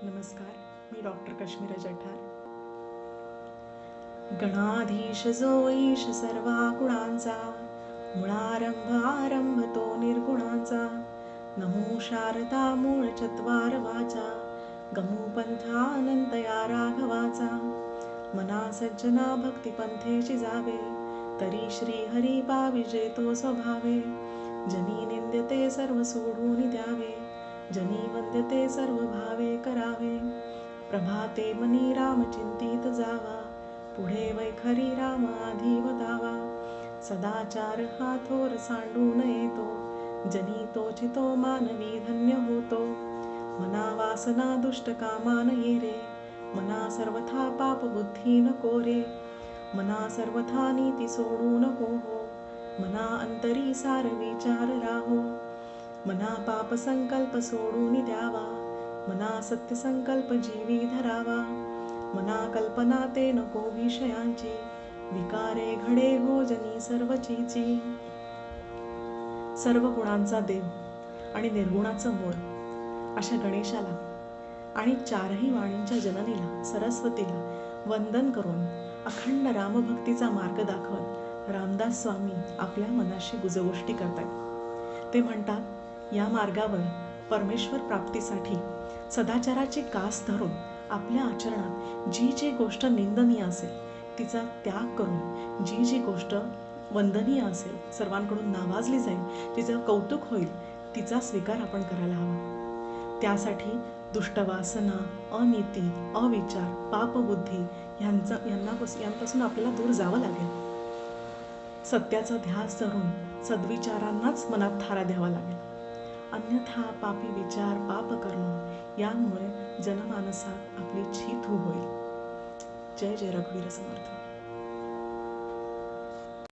नमस्कार, मी डॉक्टर कश्मीरा जठार. गणाधीश जो ईश सर्वा गुणांचा, मुळारंभ आरंभ तो निर्गुणांचा. नमो शारदा मूळ चत्वार वाचा, गमू पंथ अनंत या राघवाचा. मना सज्जना भक्ती पंथेची जावे, तरी श्री हरी पाविजे तो स्वभावे. जनी निंद्यते सर्व सोडून द्यावे, जनी वंद्यते सर्व भावे करावे. प्रभाते मनी राम चिंतित जावा, पुढे वैखरी राम आधी वदावा. सदाचार हा थोर सांडून येतो, जनी तोचितो मानवी धन्य होतो. मना वासना दुष्ट कामान ये रे, मना सर्वथा पाप बुद्धी नको रे. मना सर्वथा नीती सोडू नको हो, मना अंतरी सार विचार राहो. मना पाप संकल्प सोडून द्यावा, मना सत्य संकल्प जीवी धरावा. मना कल्पना ते नको विषयांची, विकारे घडे हो जनी सर्वचीची. सर्व गुणांचा देव आणि निर्गुणाचं मूळ अशा गणेशाला आणि चारही वाणींच्या जननीला सरस्वतीला वंदन करून अखंड रामभक्तीचा मार्ग दाखवत रामदास स्वामी आपल्या मनाशी गुजगोष्टी करतात. ते म्हणतात, या मार्गावर परमेश्वर प्राप्तीसाठी सदाचाराची कास धरून आपल्या आचरणात जी जी गोष्ट निंदनीय असेल तिचा त्याग करून जी जी गोष्ट वंदनीय असेल, सर्वांकडून नावाजली जाईल, जिचं कौतुक होईल, तिचा स्वीकार आपण करायला हवा. त्यासाठी दुष्टवासना, अनीती, अविचार, पापबुद्धी यांपासून आपल्याला दूर जावं लागेल. सत्याचा ध्यास धरून सद्विचारांनाच मनात थारा द्यावा लागेल. अन्यथा पापी विचार, पाप कर्म यामुळे जनमानसात आपली छीतू होईल. जय जय रघुवीर समर्थ.